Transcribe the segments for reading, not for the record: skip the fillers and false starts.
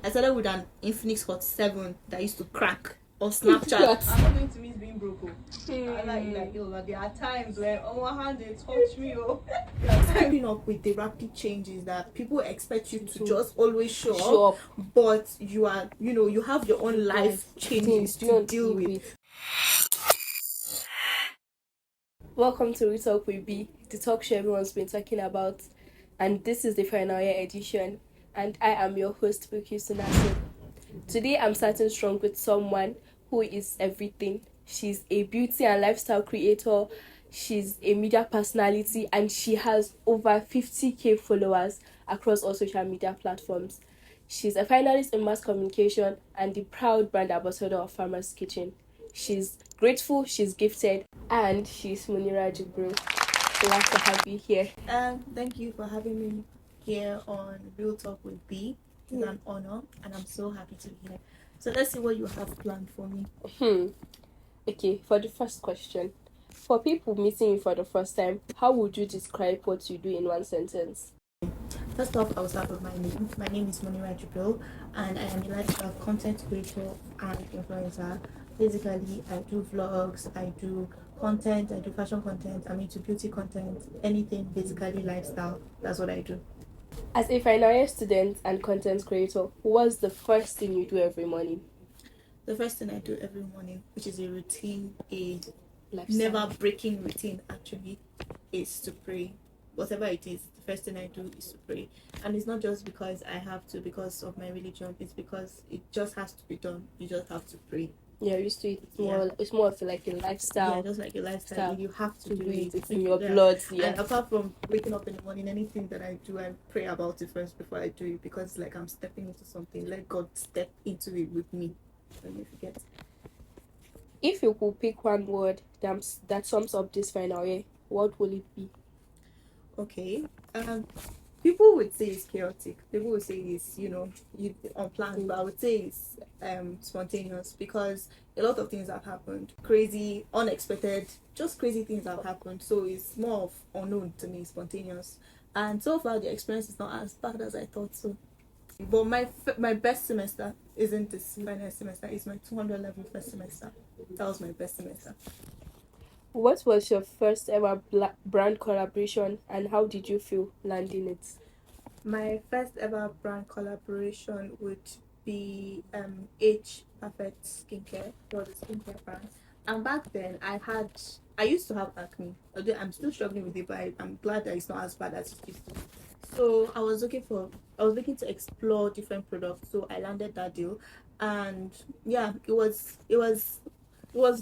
I started with an Infinix Hot 7 that used to crack on Snapchat. I'm not going to miss being broke. I like there are times where on one hand they touch me. Keeping up with the rapid changes that people expect you to just always show up, but you are, you have your own life changes to deal with. Welcome to We Talk with B, the talk show everyone's been talking about, and this is the final year edition, and I am your host, Buki Sunaso. Today I'm starting strong with someone who is everything. She's a beauty and lifestyle creator, she's a media personality, and she has over 50k followers across all social media platforms. She's a finalist in mass communication and the proud brand ambassador of Farmer's Kitchen. She's grateful, she's gifted, and she's Munira Jibril. Glad to have you here. Thank you for having me here on Real Talk with B. It's an honor, and I'm so happy to be here. So let's see what you have planned for me. Okay, for the first question, for people meeting you for the first time, how would you describe what you do in one sentence? First off, I'll start with my name. My name is Munira Jibril, and I am a lifestyle content creator and influencer. Basically, I do vlogs, I do content, I do fashion content, I'm into beauty content, anything basically lifestyle. That's what I do. As a final year student and content creator, what's the first thing you do every morning? The first thing I do every morning, which is a routine, a Lifestyle. never breaking routine actually, is to pray. Whatever it is, the first thing I do is to pray. And it's not just because I have to, because of my religion, it's because it just has to be done. You just have to pray. Yeah, used to it. It's more of like a lifestyle. Yeah, just like a lifestyle. You have to do it. It's in your blood. Yeah. And apart from waking up in the morning, anything that I do, I pray about it first before I do it, because like I'm stepping into something. Let God step into it with me. Let me forget. If you could pick one word that sums up this final year, what will it be? Okay. People would say it's chaotic. People would say it's unplanned, but I would say it's spontaneous, because a lot of things have happened, crazy, unexpected, just crazy things have happened. So it's more of unknown to me, spontaneous, and so far the experience is not as bad as I thought. So, but my best semester isn't this final semester; it's my 200 level first semester. That was my best semester. What was your first ever brand collaboration, and how did you feel landing it? My first ever brand collaboration would be H Perfect Skincare, or the skincare brand. And back then, I used to have acne. Although I'm still struggling with it, but I'm glad that it's not as bad as it used to be. So I was looking to explore different products. So I landed that deal, and yeah, it was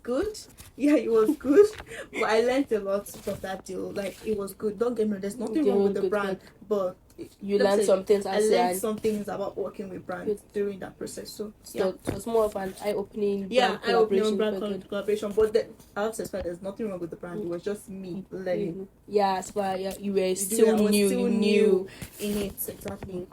good. Yeah, it was good. But I learned a lot from that deal. Like, it was good. Don't get me wrong, there's nothing wrong with the brand, but you learned some things. I learned some things about working with brands during that process. So yeah, it was more of an eye-opening brand collaboration. But I have to say, there's nothing wrong with the brand. It was just me learning. Yeah, as far you were still new in it. Exactly.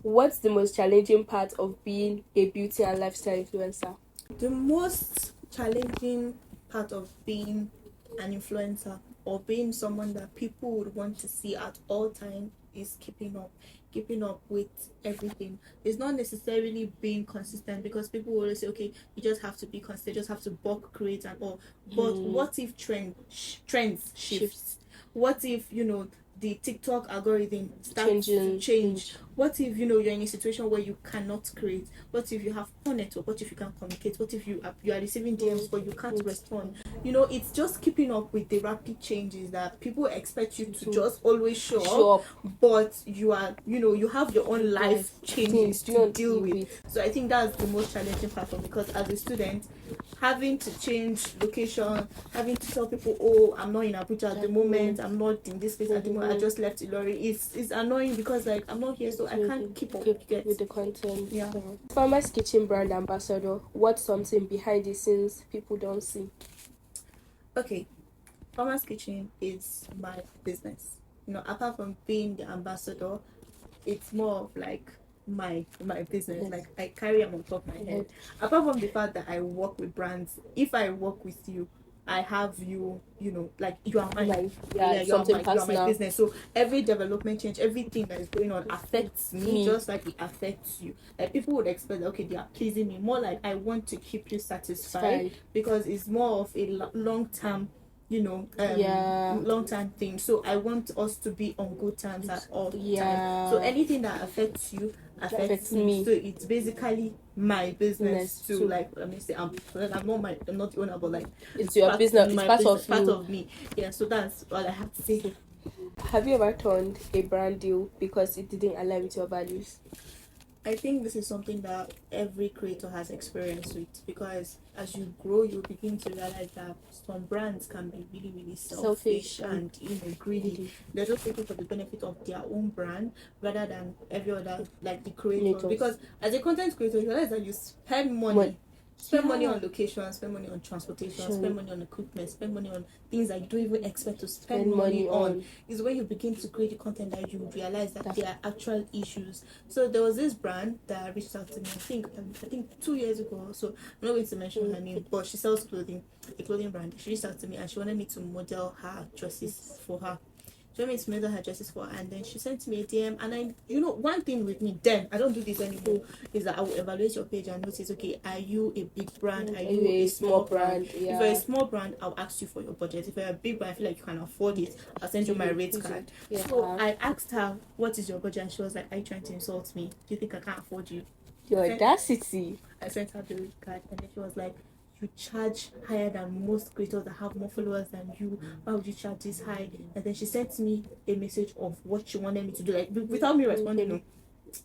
What's the most challenging part of being a beauty and lifestyle influencer? The most challenging part of being an influencer, or being someone that people would want to see at all times, is keeping up with everything. It's not necessarily being consistent, because people will always say, okay, you just have to be consistent, you just have to bulk create and all. But what if trends shifts? What if the TikTok algorithm starts to change? What if you're in a situation where you cannot create? What if you have poor network? What if you can't communicate? What if you are receiving DMs but you can't respond? It's just keeping up with the rapid changes that people expect you to just always show up, but you are you have your own life changes to deal with. So I think that's the most challenging part for me, because as a student, having to change location, having to tell people, oh, I'm not in Abuja at the moment, I'm not in this place at the moment, I just left Ilori. It's annoying, because like I'm not here, so I can't keep up with the content. Yeah. Farmer's Kitchen brand ambassador, what's something behind the scenes people don't see? Okay, Farmer's Kitchen is my business. Apart from being the ambassador, it's more of like my business. Yes. Like, I carry them on top of my head. Apart from the fact that I work with brands, if I work with you, I have you, like you are mine. Like, Yeah, something you are my personal. business. So every development change, everything that is going on affects me, just like it affects you. Like people would expect, okay, they are pleasing me. More like I want to keep you satisfied because it's more of a long term, long term thing. So I want us to be on good terms at all times. So anything that affects you affects me. So it's basically my business to like, let me say, I'm not the owner, but like it's your business. It's part of part you. of me. Yeah, so that's all I have to say. Have you ever turned a brand deal because it didn't align with your values? I think this is something that every creator has experience with, because as you grow, you begin to realize that some brands can be really, really selfish and greedy. They're just looking for the benefit of their own brand rather than every other, like the creator. Because as a content creator, you realize that you spend money. Spend money on location, spend money on transportation, spend money on equipment, spend money on things that you don't even expect to spend money on. Is when you begin to create the content that you realize that there are actual issues. So there was this brand that reached out to me, I think 2 years ago. So I'm not going to mention her name, but she sells clothing, a clothing brand. She reached out to me and she wanted me to model her dresses for her. She wanted me to model her dresses for her, and then she sent me a DM. And one thing with me, then I don't do this anymore, is that I will evaluate your page and notice, okay, are you a big brand? Are you a small brand? If you're a small brand, I'll ask you for your budget. If you're a big brand, I feel like you can afford it, I'll send you my rate card. So I asked her, what is your budget? And she was like, are you trying to insult me? Do you think I can't afford you? Your audacity. I sent her the rate card, and then she was like, you charge higher than most creators that have more followers than you. Why would you charge this high? And then she sent me a message of what she wanted me to do, like without me responding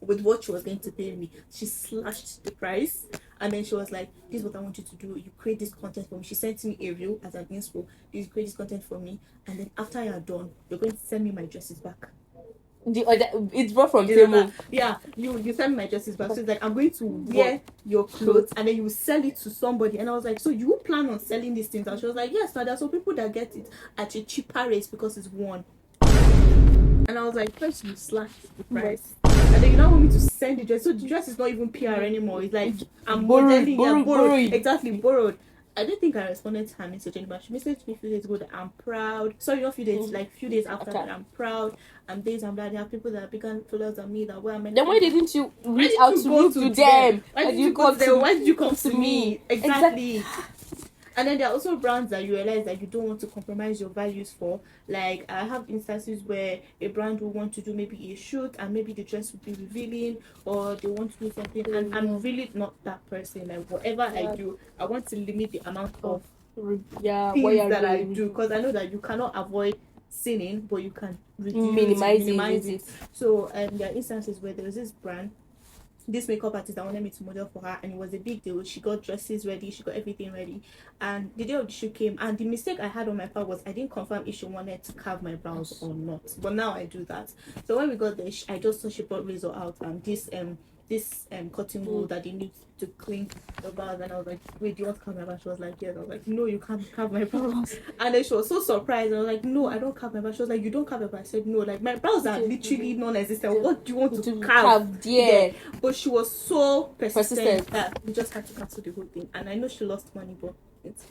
with what she was going to pay me. She slashed the price, and then she was like, this is what I want you to do. You create this content for me. She sent me a reel as an inspo. You create this content for me, and then after you're done, you're going to send me my dresses back. It's brought from Temu. Yeah, you send me my dresses back. So it's like, I'm going to wear your clothes and then you sell it to somebody. And I was like, so you plan on selling these things? And she was like, yes, now there are some people that get it at a cheaper rate because it's one. And I was like, first you slash the price, and then you now want me to send the dress. So the dress is not even PR anymore. It's like I'm borrowed. Exactly, borrowed. I don't think I responded to her message anymore. She messaged me a few days ago that I'm proud. Sorry, not a few days, like few days after that, I'm proud. I'm this, I'm that. There are people that are bigger followers than me that were meant. Then why didn't you reach out to them? Why did you come to them? Why did you come to me? Exactly. And then there are also brands that you realize that you don't want to compromise your values for. Like, I have instances where a brand will want to do maybe a shoot and maybe the dress will be revealing, or they want to do something, and I'm really not that person. Like, whatever I do, I want to limit the amount of things that I do, because I know that you cannot avoid sinning, but you can minimize it. So there are instances where there was this brand, this makeup artist that wanted me to model for her, and it was a big deal. She got dresses ready, she got everything ready, and the day of the shoot came, and the mistake I had on my part was I didn't confirm if she wanted to carve my brows or not, but now I do that. So when we got there, I just saw she brought razor out and this cotton wool that they need to clean the brows, and I was like, wait, do you want to carve my brows? She was like, yes. I was like, no, you can't carve my brows. And then she was so surprised. I was like, no, I don't carve my brows. She was like, you don't carve my brows? I said, no, like my brows are literally non-existent. What do you want to carve? Yeah. But she was so persistent that we just had to cancel the whole thing. And I know she lost money, but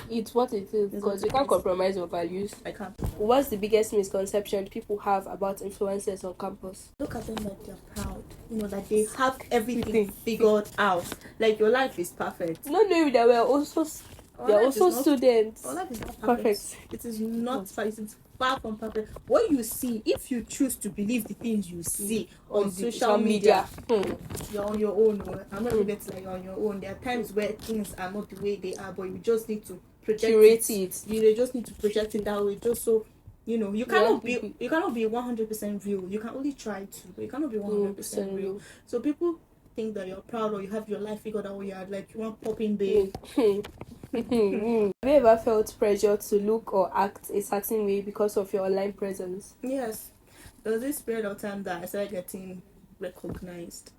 it's what it is, because you can't compromise your values. I can't. What's the biggest misconception people have about influencers on campus? Look at them like they're proud, that they have everything figured out, like your life is perfect. Not knowing that we're also students. Our life is not perfect. It is not perfect. It's far from perfect. What you see, if you choose to believe the things you see on social media, you're on your own. I'm not even like you're on your own. There are times where things are not the way they are, but you just need to project it. You just need to project it that way, just so you cannot be 100% real. You can only try to, but you cannot be 100% real. So people think that you're proud or you have your life figured out, or you're like you want popping babe. Have you ever felt pressure to look or act a certain way because of your online presence? Yes. There was this period of time that I started getting recognized,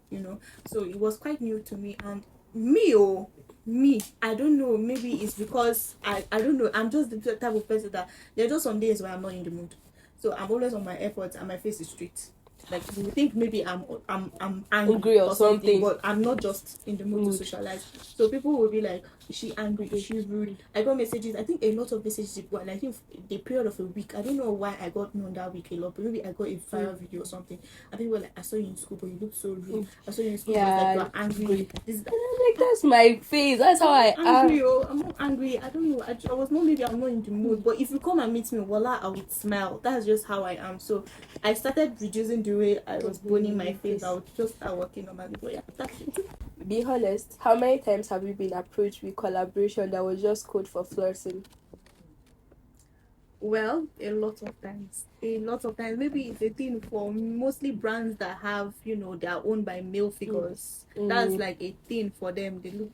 so it was quite new to me. And me, I don't know, maybe it's because I don't know, I'm just the type of person that there are just some days where I'm not in the mood, so I'm always on my efforts and my face is straight. Like you think maybe I'm angry Angry or something. but I'm not just in the mood to socialize. So people will be like, is she angry? Is she rude? I got messages. I think a lot of messages people, and I think the period of a week. I don't know why I got known that week a lot, but maybe I got a viral video or something. I think like, I saw you in school, but you look so rude. I saw you in school, but like, you are angry. This is Like, that's my face. That's how I am. angry. Oh, I'm not angry. I don't know. I was not, maybe I'm not in the mood. But if you come and meet me, voila, I would smile. That's just how I am. So I started reducing the way I was boning my face. I would just start working on my video. Yeah, that's it. Be honest, how many times have you been approached with collaboration that was just code for flirting? Well, a lot of times. A lot of times. Maybe it's a thing for mostly brands that have, they are owned by male figures. That's like a thing for them. They look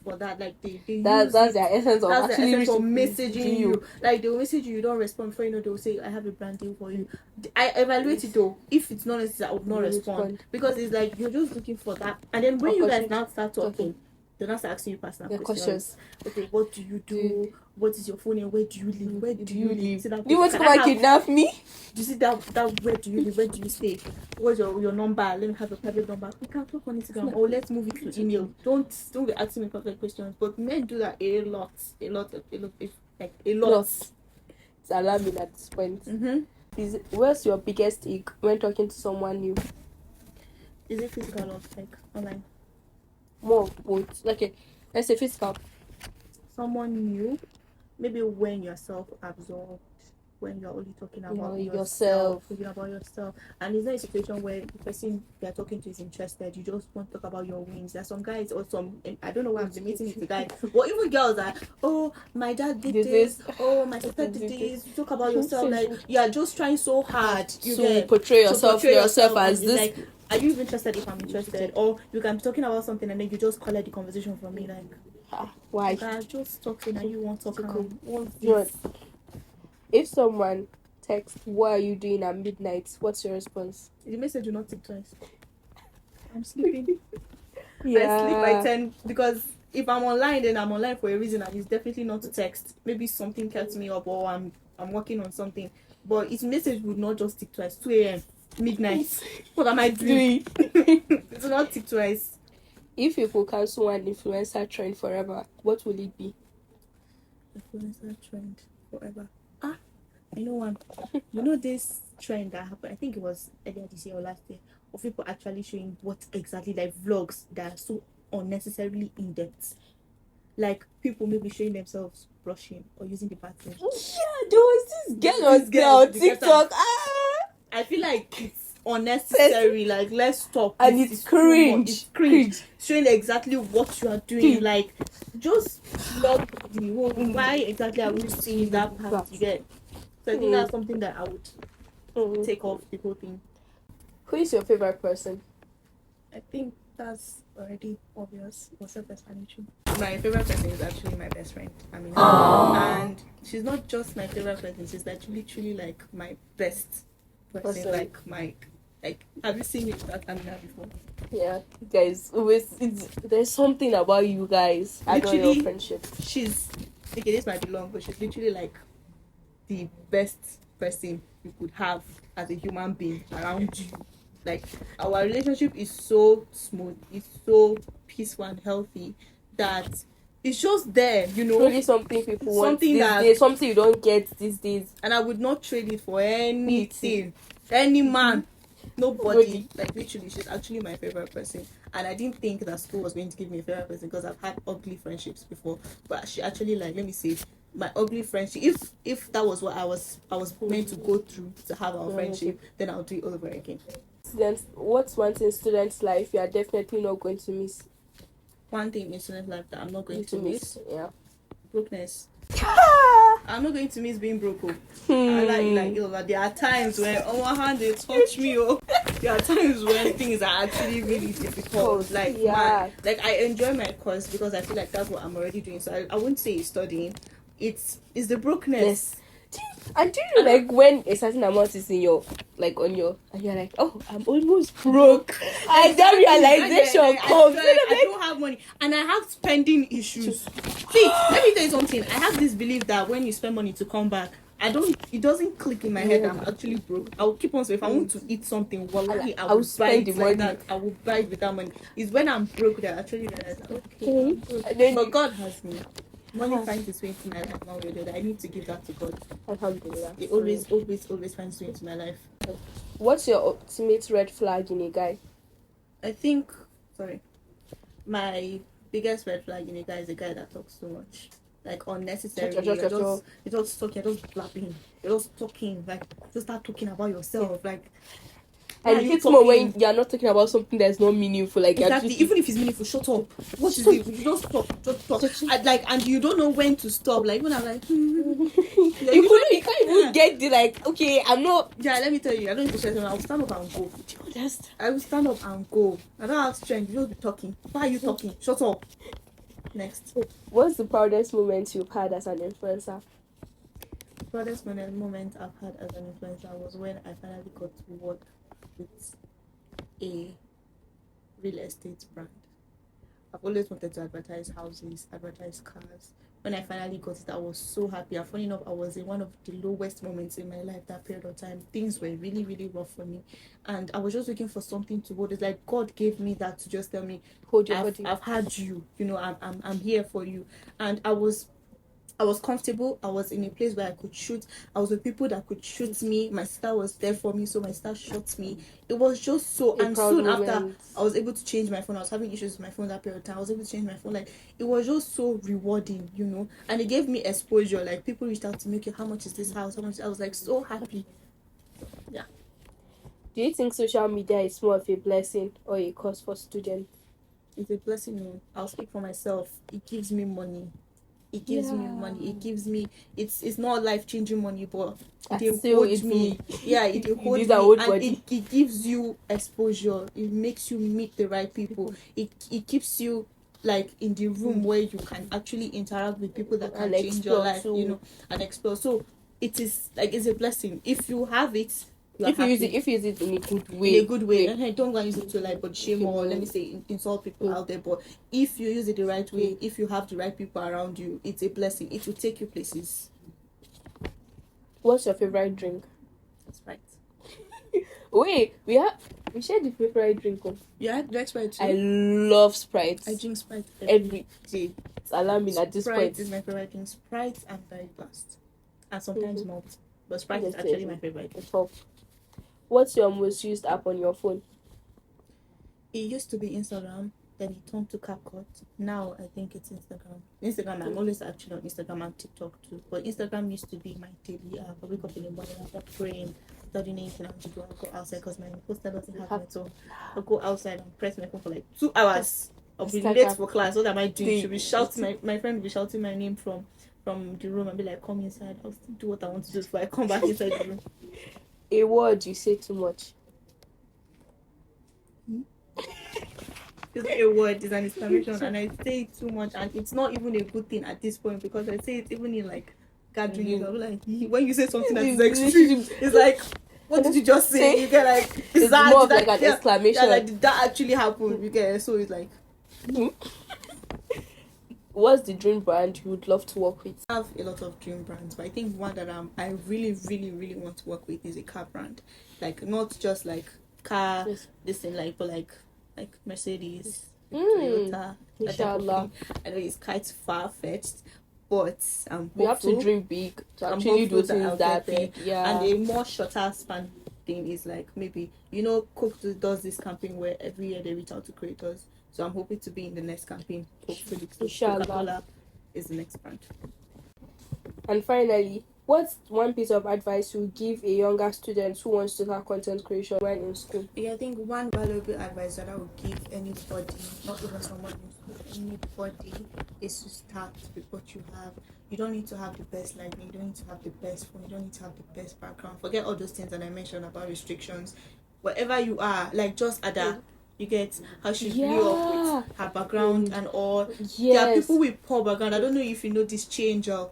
for that. Like they That's use their essence of that's the actually essence for receiving messaging you. Like they'll message you don't respond before they'll say I have a brand deal for you. I evaluate it though. If it's not necessary, I would not respond because it's like you're just looking for that. And then when you guys now start talking, they're not asking you personal questions. Okay, what do you do? What is your phone name? Where do you live? Where do you live? Do you want to come and kidnap me? Do you see that where do you live? Where do you stay? What's your number? Let me have a private number. We can talk on Instagram or let's move it to email. Don't be asking me perfect questions. But men do that a lot. Like a lot. It's alarming at this point. What's your biggest ick when talking to someone new? Is it physical or like online? More of both. Okay, let's say physical. Someone new, maybe when you're self-absorbed, when you're only talking about yourself, and it's not a situation where the person you're talking to is interested. You just want to talk about your wins. There's some guys or some, I don't know why I'm meeting with the guy, or even girls are, oh my dad did this, oh my sister did this. You talk about yourself, like you are just trying so hard to portray yourself as this. Like, are you even interested if I'm interested? Or you can be talking about something and then you just collect the conversation from me like, why? I'm just talking and you want to talk. What's this? If someone texts, what are you doing at midnight? What's your response? The message will not take twice. I'm sleeping. I sleep by 10 because if I'm online, then I'm online for a reason and it's definitely not to text. Maybe something kept me up or I'm working on something. But its message would not just tick twice. 2 a.m. midnight. What am I doing? It will not tick twice. If you could cancel one influencer trend forever, what will it be? Influencer trend forever. I know one. You know this trend that happened, I think it was earlier this year or last year, of people actually showing what exactly, like vlogs that are so unnecessarily in depth. Like people maybe showing themselves brushing or using the bathroom. Yeah, there was this girl on TikTok. I feel like it's unnecessary. Like let's stop. And it's cringe. It's cringe. Showing exactly what you are doing. Like just log the whole. Why exactly are we seeing that part? You get. So I think that's something that I would take off the whole thing. Who is your favorite person? I think that's already obvious. Was self-explanatory. My favorite person is actually my best friend. And she's not just my favorite person. She's like literally like my best person. Like have you seen me without Amina before? Yeah, guys. There's something about you guys. I know your friendship. She's okay. This might be long, but she's literally like the best person you could have as a human being around you. Like our relationship is so smooth, it's so peaceful and healthy that it's just there, Really something people want these days, something you don't get these days. And I would not trade it for anything, any man, nobody. Like literally, she's actually my favorite person. And I didn't think that school was going to give me a favorite person because I've had ugly friendships before. But she actually, like, let me say, my ugly friendship, if that was what I was meant to go through to have our friendship, then I'll do it all over again. What's one thing in student life you are definitely not going to miss? One thing in student life that I'm not going to miss? Yeah. Brokenness. I'm not going to miss being broke. There are times when on one hand they touch me. There are times when things are actually really difficult. I enjoy my course because I feel like that's what I'm already doing. So I wouldn't say it's studying. It's the brokenness. And do you like when a certain amount is in your and you're like, oh, I'm almost broke, and that realization comes. I don't have money and I have spending issues. See, let me tell you something. I have this belief that when you spend money to come back, it doesn't click in my head that I'm actually broke. I'll keep on saying if I want to eat something, wallahi, I I'll will buy spend it the like money. that. I will buy it with that money. It's when I'm broke that I actually realize that, okay, I'm broke. And then But God has me. Money finds its way into my life one way or the other. I need to give that to God. Alhamdulillah. It always finds its way into my life. What's your ultimate red flag in a guy? I think, sorry, my biggest red flag in a guy is a guy that talks too much. Like unnecessarily. You're just talking, you're just blabbing. You're just talking. Like, just start talking about yourself. Like, And it hits more when you're not talking about something that's not meaningful. Like, exactly. Even if it's meaningful, shut up. What is it? You just talk. And you don't know when to stop. Like, when I'm like, you can't even get the, like, okay, I'm not. Yeah, let me tell you, I don't need to share something. I'll stand up and go. I will stand up and go. I don't have strength. You just be talking. Why are you talking? Shut up. Next. What's the proudest moment you've had as an influencer? The proudest moment I've had as an influencer was when I finally got to work with a real estate brand. I've always wanted to advertise houses, advertise cars. When I finally got it, I was so happy. And funny enough, I was in one of the lowest moments in my life that period of time. Things were really, really rough for me. And I was just looking for something to hold. It's like God gave me that to just tell me, hold your body. I've had you, I'm here for you. And I was comfortable. I was in a place where I could shoot. I was with people that could shoot me. My sister was there for me, so my sister shot me. It was just so. And soon after, I was able to change my phone. I was having issues with my phone that period of time. I was able to change my phone. Like, it was just so rewarding, And it gave me exposure. Like, people reached out to me, okay, how much is this house? How much? I was like so happy. Yeah. Do you think social media is more of a blessing or a curse for students? It's a blessing. I'll speak for myself. It gives me money. It gives me money. It gives me. It's not life-changing money, but it holds me. Yeah, it holds me, and it gives you exposure. It makes you meet the right people. It keeps you like in the room where you can actually interact with people that can change your life, and explore. So it is like it's a blessing if you have it. If you use it in a good way. In a good way. And I don't want to use it to like but shame or let me say insult people out there. But if you use it the right way, if you have the right people around you, it's a blessing. It will take you places. What's your favorite drink? Sprite. Wait, we shared the favorite drink. Yeah, I like Sprite too. I love Sprite. I drink Sprite every day. It's alarming at this point. Sprite is my favorite drink. Sprite and Berry Blast. And sometimes malt. But Sprite is actually my favorite. What's your most used app on your phone? It used to be Instagram, then it turned to CapCut. Now I think it's Instagram. I'm always actually on Instagram and TikTok too. But Instagram used to be my daily app. I wake up in the morning after praying, studying anything I want to do. I'll go outside because my poster doesn't have network. I'll go outside and press my phone for like 2 hours. I'll be late for class. What am I doing? She'll be shouting. My friend will be shouting my name from the room and be like, "Come inside." I'll still do what I want to do before I come back inside the room. A word you say too much. It's not a word, it's an exclamation, and I say it too much, and it's not even a good thing at this point because I say it even in like gatherings. I'm like, when you say something that is extreme, it's like, what did you just say? You get like, it's more of like an exclamation. Yeah, like, did that actually happen? You get so it's like. What's the dream brand you would love to work with? I have a lot of dream brands, but I think one that I really, really, really want to work with is a car brand. Like, not just like car, this thing, like, but like Mercedes, Toyota. Inshallah. I know it's quite far-fetched, but we have to dream big to actually do things that big. Yeah. And a more shorter span thing is like maybe, Coke does this campaign where every year they reach out to creators. So I'm hoping to be in the next campaign. Hopefully, Coca-Cola is the next brand. And finally, what's one piece of advice you give a younger student who wants to start content creation while in school? Yeah, I think one valuable advice that I would give anybody, not even someone in school, anybody, is to start with what you have. You don't need to have the best lighting. You don't need to have the best phone. You don't need to have the best background. Forget all those things that I mentioned about restrictions. Wherever you are, like just adapt. You get how she blew up with her background and all. Yes. There are people with poor background. I don't know if you know this Changer.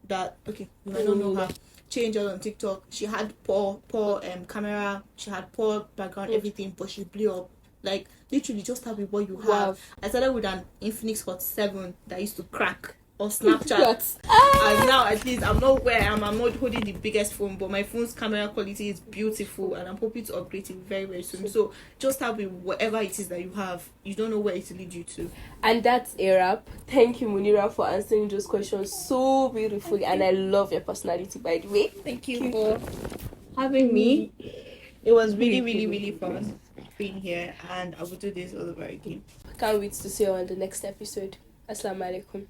That okay, you might not know her. Changer on TikTok. She had poor camera. She had poor background, everything, but she blew up. Like literally, just start with what you have. I started with an Infinix Hot 7 that used to crack or Snapchat. What? And now at least I'm not where I am. I'm not holding the biggest phone, but my phone's camera quality is beautiful, and I'm hoping to upgrade it very, very soon. So just have it, whatever it is that you have. You don't know where it will lead you to. And that's a wrap. Thank you, Munira, for answering those questions so beautifully, and I love your personality, by the way. Thank you for having me. It was really, really, really fun being here, and I will do this all over again. Can't wait to see you on the next episode. Assalamu alaikum.